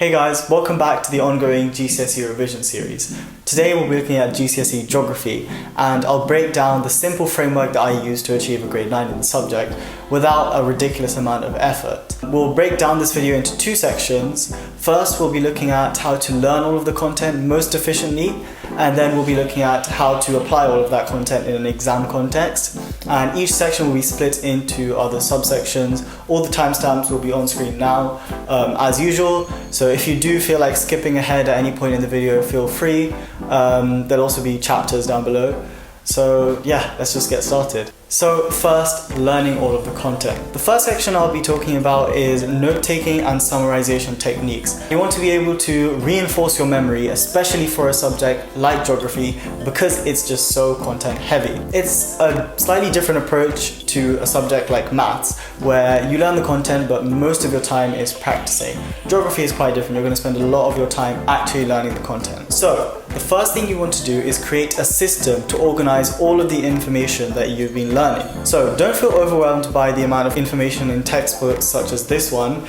Hey guys, welcome back to the ongoing GCSE revision series. Today we'll be looking at GCSE Geography, and I'll break down the simple framework that I use to achieve a grade 9 in the subject without a ridiculous amount of effort. We'll break down this video into two sections. First, we'll be looking at how to learn all of the content most efficiently, and then we'll be looking at how to apply all of that content in an exam context. And each section will be split into other subsections. All the timestamps will be on screen now, as usual. So if you do feel like skipping ahead at any point in the video, feel free. There'll also be chapters down below. So yeah, let's just get started. So first, learning all of the content. The first section I'll be talking about is note-taking and summarisation techniques. You want to be able to reinforce your memory, especially for a subject like geography, because it's just so content heavy. It's a slightly different approach to a subject like maths, where you learn the content but most of your time is practicing. Geography is quite different. You're going to spend a lot of your time actually learning the content. So the first thing you want to do is create a system to organize all of the information that you've been learning. So don't feel overwhelmed by the amount of information in textbooks such as this one,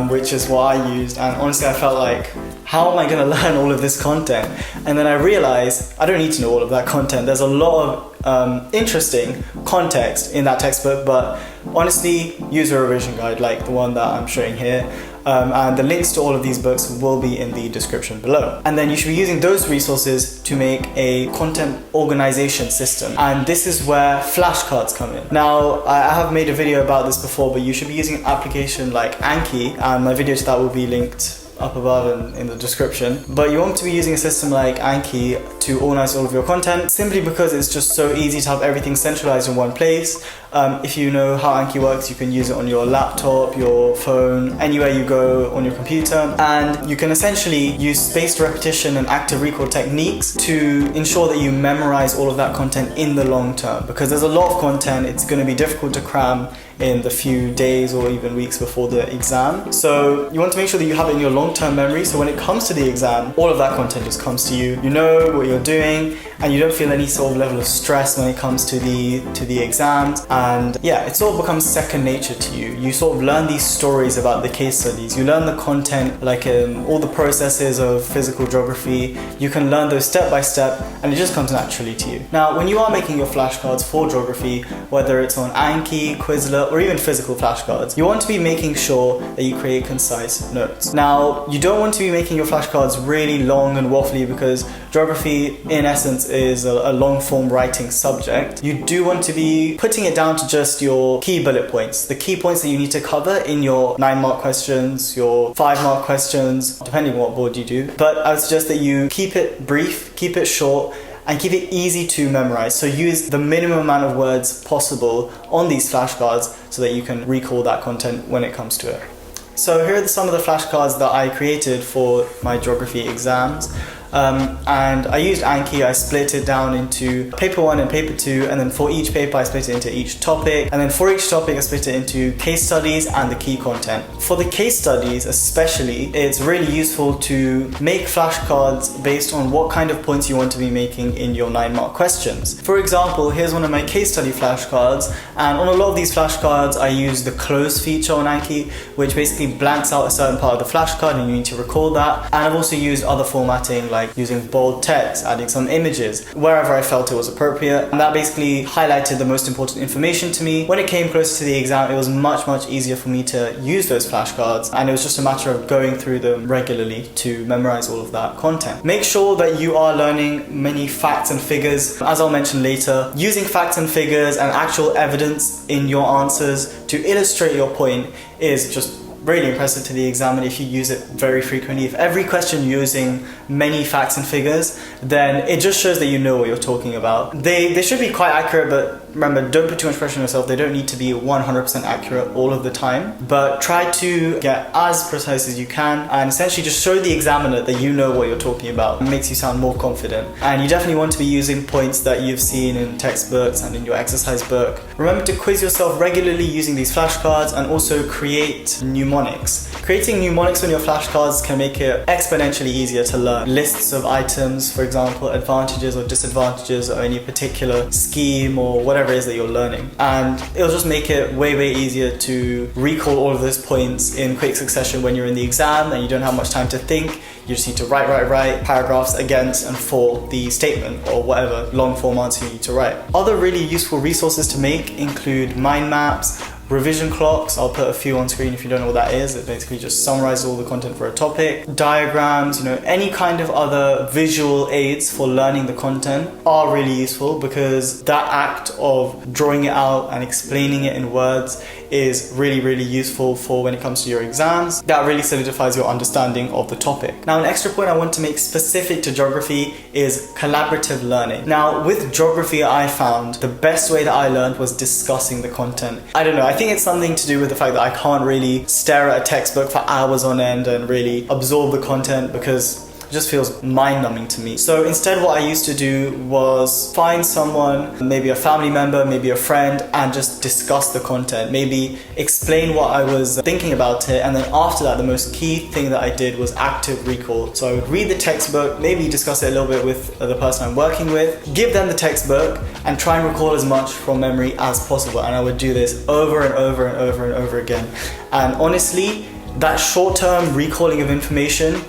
which is what I used, and honestly I felt like, how am I going to learn all of this content? And then I realized I don't need to know all of that content. There's a lot of interesting context in that textbook, but honestly use a revision guide like the one that I'm showing here. And the links to all of these books will be in the description below. And then you should be using those resources to make a content organization system. And this is where flashcards come in. Now, I have made a video about this before, but you should be using an application like Anki, and my video to that will be linked up above and in the description. But you want to be using a system like Anki to organize all of your content, simply because it's just so easy to have everything centralized in one place. If you know how Anki works, you can use it on your laptop, your phone, anywhere you go on your computer, and you can essentially use spaced repetition and active recall techniques to ensure that you memorize all of that content in the long term, because there's a lot of content. It's going to be difficult to cram in the few days or even weeks before the exam. So you want to make sure that you have it in your long-term memory, so when it comes to the exam, all of that content just comes to you. You know what you're doing, and you don't feel any sort of level of stress when it comes to the exams. And yeah, it sort of becomes second nature to you. You sort of learn these stories about the case studies. You learn the content, like all the processes of physical geography. You can learn those step by step, and it just comes naturally to you. Now, when you are making your flashcards for geography, whether it's on Anki, Quizlet, or even physical flashcards, you want to be making sure that you create concise notes. Now, you don't want to be making your flashcards really long and waffly, because geography, in essence, is a long-form writing subject. You do want to be putting it down to just your key bullet points, the key points that you need to cover in your 9-mark questions, your 5-mark questions, depending on what board you do. But I would suggest that you keep it brief, keep it short, and keep it easy to memorize. So use the minimum amount of words possible on these flashcards so that you can recall that content when it comes to it. So here are some of the flashcards that I created for my geography exams. And I used Anki. I split it down into paper 1 and paper 2, and then for each paper I split it into each topic, and then for each topic I split it into case studies and the key content. For the case studies especially, it's really useful to make flashcards based on what kind of points you want to be making in your 9-mark questions. For example, here's one of my case study flashcards, and on a lot of these flashcards I use the close feature on Anki, which basically blanks out a certain part of the flashcard and you need to recall that. And I've also used other formatting like using bold text, adding some images wherever I felt it was appropriate, and that basically highlighted the most important information to me. When it came closer to the exam, it was much easier for me to use those flashcards, and it was just a matter of going through them regularly to memorize all of that content. Make sure that you are learning many facts and figures, as I'll mention later. Using facts and figures and actual evidence in your answers to illustrate your point is just really impressive to the examiner if you use it very frequently. If every question you're using many facts and figures, then it just shows that you know what you're talking about. They should be quite accurate, but remember, don't put too much pressure on yourself. They don't need to be 100% accurate all of the time, but try to get as precise as you can and essentially just show the examiner that you know what you're talking about. It makes you sound more confident. And you definitely want to be using points that you've seen in textbooks and in your exercise book. Remember to quiz yourself regularly using these flashcards, and also create mnemonics. Creating mnemonics on your flashcards can make it exponentially easier to learn. Lists of items, for example, advantages or disadvantages of any particular scheme or whatever whatever it is that you're learning. And it'll just make it way, way easier to recall all of those points in quick succession when you're in the exam and you don't have much time to think. You just need to write paragraphs against and for the statement or whatever long form answer you need to write. Other really useful resources to make include mind maps, revision clocks. I'll put a few on screen if you don't know what that is. It basically just summarizes all the content for a topic. Diagrams, any kind of other visual aids for learning the content are really useful, because that act of drawing it out and explaining it in words is really, really useful for when it comes to your exams. That really solidifies your understanding of the topic. Now, an extra point I want to make specific to geography is collaborative learning. Now, with geography, I found the best way that I learned was discussing the content. I don't know, I think it's something to do with the fact that I can't really stare at a textbook for hours on end and really absorb the content, because it just feels mind-numbing to me. So instead, what I used to do was find someone, maybe a family member, maybe a friend, and just discuss the content, maybe explain what I was thinking about it. And then after that, the most key thing that I did was active recall. So I would read the textbook, maybe discuss it a little bit with the person I'm working with, give them the textbook, and try and recall as much from memory as possible. And I would do this over and over and over and over again. And honestly, that short-term recalling of information,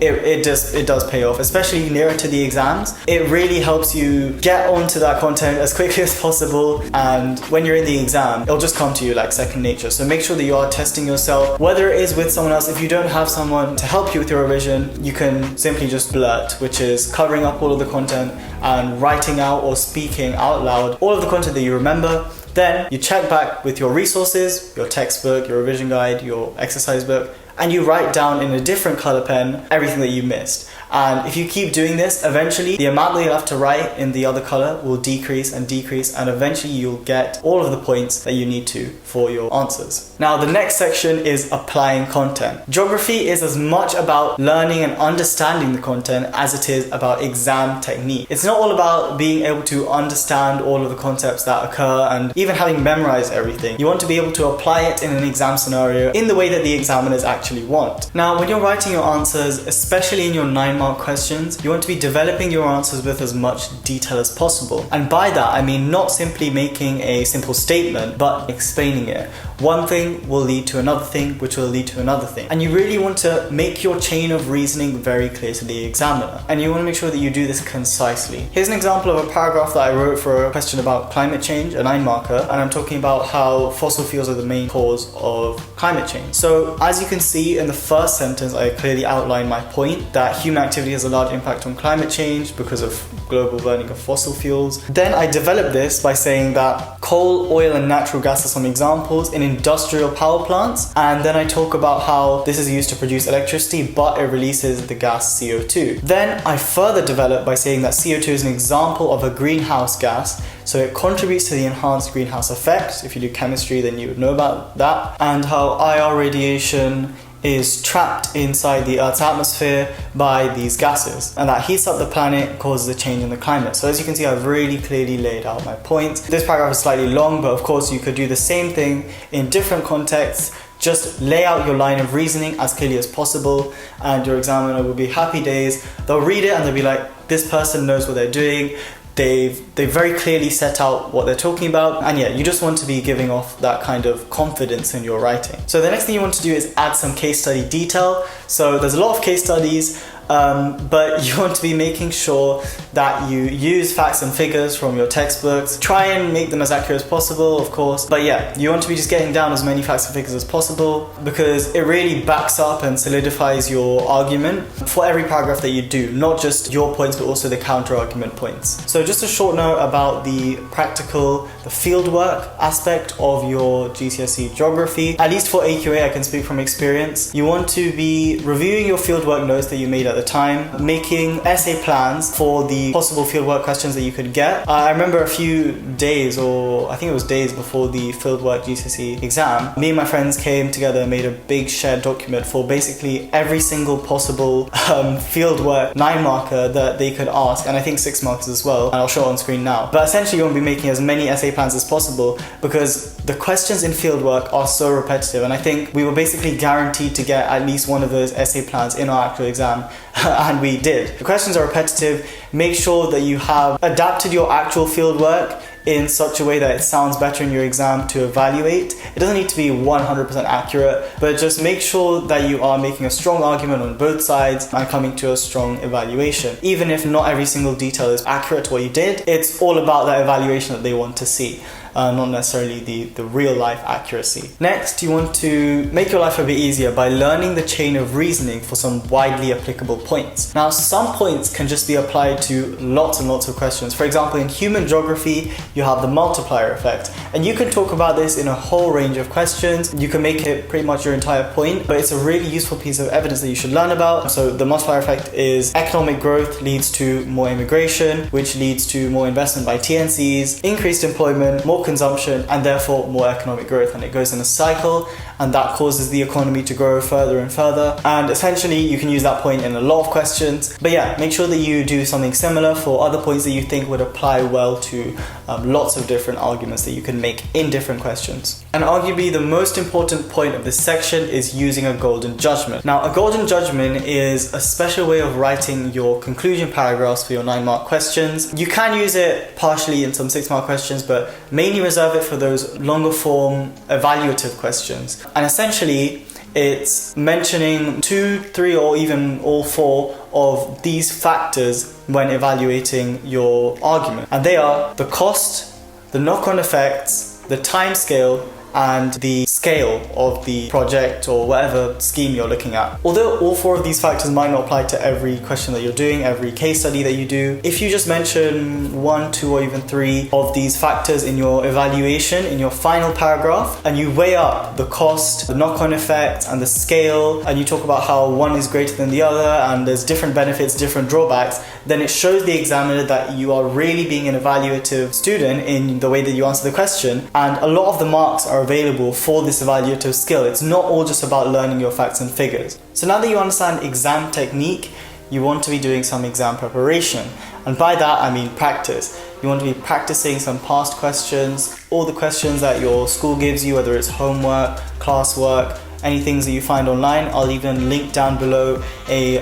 it does pay off, especially nearer to the exams. It really helps you get onto that content as quickly as possible, and when you're in the exam, it'll just come to you like second nature. So make sure that you are testing yourself, whether it is with someone else. If you don't have someone to help you with your revision, you can simply just blurt, which is covering up all of the content and writing out or speaking out loud all of the content that you remember. Then you check back with your resources, your textbook, your revision guide, your exercise book, and you write down in a different color pen everything that you missed. And if you keep doing this, eventually the amount that you'll have to write in the other color will decrease and decrease, and eventually you'll get all of the points that you need to for your answers. Now, the next section is applying content. Geography is as much about learning and understanding the content as it is about exam technique. It's not all about being able to understand all of the concepts that occur and even having memorized everything. You want to be able to apply it in an exam scenario in the way that the examiners actually want. Now, when you're writing your answers, especially in your 9-mark questions, you want to be developing your answers with as much detail as possible. And by that, I mean not simply making a simple statement, but explaining it. One thing will lead to another thing, which will lead to another thing. And you really want to make your chain of reasoning very clear to the examiner. And you want to make sure that you do this concisely. Here's an example of a paragraph that I wrote for a question about climate change, a 9-marker, and I'm talking about how fossil fuels are the main cause of climate change. So as you can see in the first sentence, I clearly outlined my point that human activity has a large impact on climate change because of global burning of fossil fuels. Then I developed this by saying that coal, oil, and natural gas are some examples in industrial power plants, and then I talk about how this is used to produce electricity, but it releases the gas CO2. Then I further developed by saying that CO2 is an example of a greenhouse gas, so it contributes to the enhanced greenhouse effect. If you do chemistry, then you would know about that, and how IR radiation is trapped inside the Earth's atmosphere by these gases, and that heats up the planet, causes a change in the climate. So as you can see, I've really clearly laid out my points. This paragraph is slightly long, but of course you could do the same thing in different contexts. Just lay out your line of reasoning as clearly as possible, and your examiner will be happy days. They'll read it and they'll be like, this person knows what they're doing. They've very clearly set out what they're talking about, and yeah, you just want to be giving off that kind of confidence in your writing. So the next thing you want to do is add some case study detail. So there's a lot of case studies, but you want to be making sure that you use facts and figures from your textbooks. Try and make them as accurate as possible, of course, but yeah, you want to be just getting down as many facts and figures as possible, because it really backs up and solidifies your argument for every paragraph that you do, not just your points but also the counter argument points. So just a short note about the practical, the fieldwork aspect of your GCSE Geography. At least for AQA, I can speak from experience. You want to be reviewing your fieldwork notes that you made at the time, making essay plans for the possible fieldwork questions that you could get. I remember a few days, or I think it was days before the fieldwork GCSE exam, me and my friends came together and made a big shared document for basically every single possible fieldwork 9-marker that they could ask, and I think 6 markers as well, and I'll show it on screen now. But essentially you want to be making as many essay plans as possible, because the questions in fieldwork are so repetitive, and I think we were basically guaranteed to get at least one of those essay plans in our actual exam, and we did. The questions are repetitive. Make sure that you have adapted your actual fieldwork in such a way that it sounds better in your exam to evaluate. It doesn't need to be 100% accurate, but just make sure that you are making a strong argument on both sides and coming to a strong evaluation. Even if not every single detail is accurate to what you did, it's all about that evaluation that they want to see. Not necessarily the real life accuracy. Next, you want to make your life a bit easier by learning the chain of reasoning for some widely applicable points. Now, some points can just be applied to lots and lots of questions. For example, in human geography, you have the multiplier effect, and you can talk about this in a whole range of questions. You can make it pretty much your entire point, but it's a really useful piece of evidence that you should learn about. So the multiplier effect is economic growth leads to more immigration, which leads to more investment by TNCs, increased employment, more consumption, and therefore more economic growth, and it goes in a cycle, and that causes the economy to grow further and further. And essentially you can use that point in a lot of questions. But yeah, make sure that you do something similar for other points that you think would apply well to lots of different arguments that you can make in different questions. And arguably the most important point of this section is using a golden judgment. Now, a golden judgment is a special way of writing your conclusion paragraphs for your 9-mark questions. You can use it partially in some 6-mark questions, but mainly reserve it for those longer form evaluative questions. And essentially it's mentioning 2, 3, or even all 4 of these factors when evaluating your argument. And they are the cost, the knock-on effects, the time scale, and the scale of the project or whatever scheme you're looking at. Although all 4 of these factors might not apply to every question that you're doing, every case study that you do, if you just mention 1, 2, or even 3 of these factors in your evaluation, in your final paragraph, and you weigh up the cost, the knock-on effect, and the scale, and you talk about how one is greater than the other, and there's different benefits, different drawbacks, then it shows the examiner that you are really being an evaluative student in the way that you answer the question, and a lot of the marks are available for this evaluative skill. It's not all just about learning your facts and figures. So now that you understand exam technique, you want to be doing some exam preparation. And by that I mean practice. You want to be practicing some past questions, all the questions that your school gives you, whether it's homework, classwork, any things that you find online. I'll even link down below a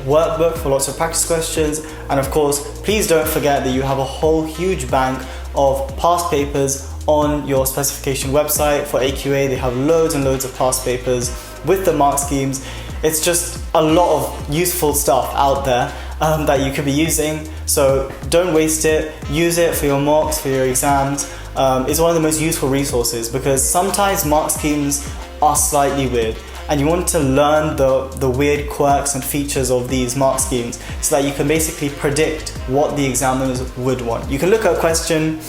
workbook for lots of practice questions. And of course, please don't forget that you have a whole huge bank of past papers on your specification website. For AQA, they have loads and loads of past papers with the mark schemes. It's just a lot of useful stuff out there that you could be using. So don't waste it. Use it for your mocks, for your exams. It's one of the most useful resources because sometimes mark schemes are slightly weird, and you want to learn the weird quirks and features of these mark schemes so that you can basically predict what the examiners would want. You can look at a question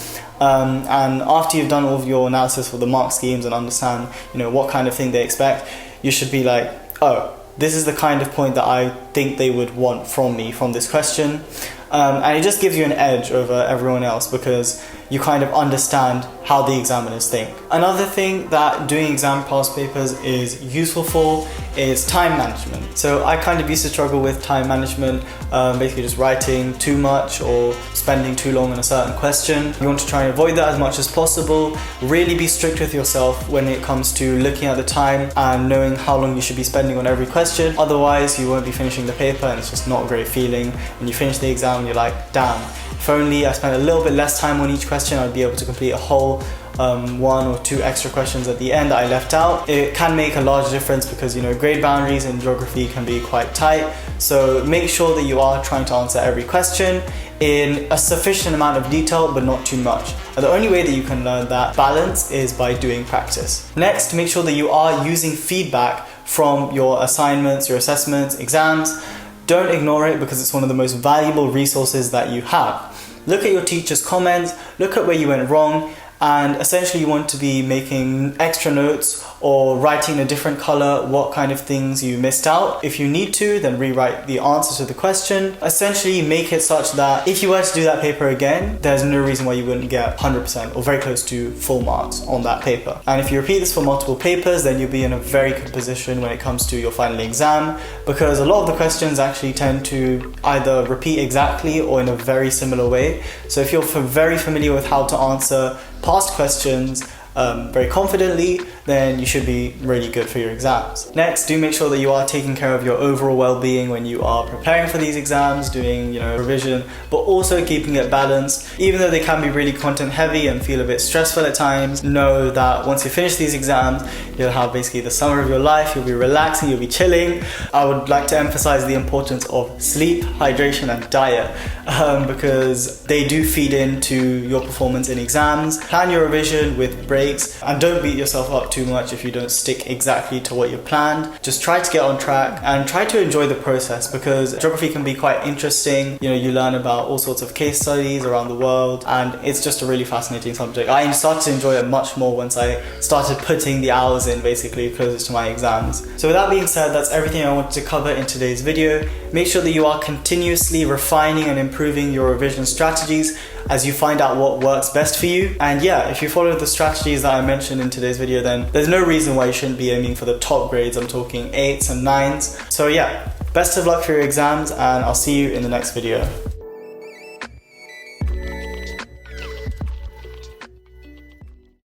and after you've done all of your analysis for the mark schemes and understand, what kind of thing they expect, you should be like, oh, this is the kind of point that I think they would want from me from this question. And it just gives you an edge over everyone else because you kind of understand how the examiners think. Another thing that doing exam past papers is useful for is time management. So I kind of used to struggle with time management, basically just writing too much or spending too long on a certain question. You want to try and avoid that as much as possible. Really be strict with yourself when it comes to looking at the time and knowing how long you should be spending on every question. Otherwise, you won't be finishing the paper and it's just not a great feeling. When you finish the exam, you're like, damn, if only I spent a little bit less time on each question, I'd be able to complete a whole 1 or 2 extra questions at the end that I left out. It can make a large difference because grade boundaries in geography can be quite tight. So make sure that you are trying to answer every question in a sufficient amount of detail, but not too much. And the only way that you can learn that balance is by doing practice. Next, make sure that you are using feedback from your assignments, your assessments, exams. Don't ignore it because it's one of the most valuable resources that you have. Look at your teacher's comments, look at where you went wrong, and essentially you want to be making extra notes or writing in a different color what kind of things you missed out. If you need to, then rewrite the answer to the question. Essentially make it such that if you were to do that paper again, there's no reason why you wouldn't get 100% or very close to full marks on that paper. And if you repeat this for multiple papers, then you'll be in a very good position when it comes to your final exam, because a lot of the questions actually tend to either repeat exactly or in a very similar way. So if you're very familiar with how to answer past questions, very confidently, then you should be really good for your exams. Next, do make sure that you are taking care of your overall well-being when you are preparing for these exams, doing revision, but also keeping it balanced. Even though they can be really content heavy and feel a bit stressful at times, know that once you finish these exams, you'll have basically the summer of your life, you'll be relaxing, you'll be chilling. I would like to emphasize the importance of sleep, hydration and diet, because they do feed into your performance in exams. Plan your revision with breaks and don't beat yourself up too much if you don't stick exactly to what you planned. Just try to get on track and try to enjoy the process, because geography can be quite interesting. You learn about all sorts of case studies around the world, and it's just a really fascinating subject. I started to enjoy it much more once I started putting the hours in, basically closest to my exams. So with that being said, that's everything I wanted to cover in today's video. Make sure that you are continuously refining and improving your revision strategies as you find out what works best for you. And yeah, if you follow the strategies that I mentioned in today's video, then there's no reason why you shouldn't be aiming for the top grades. I'm talking 8s and 9s. So yeah, best of luck for your exams, and I'll see you in the next video.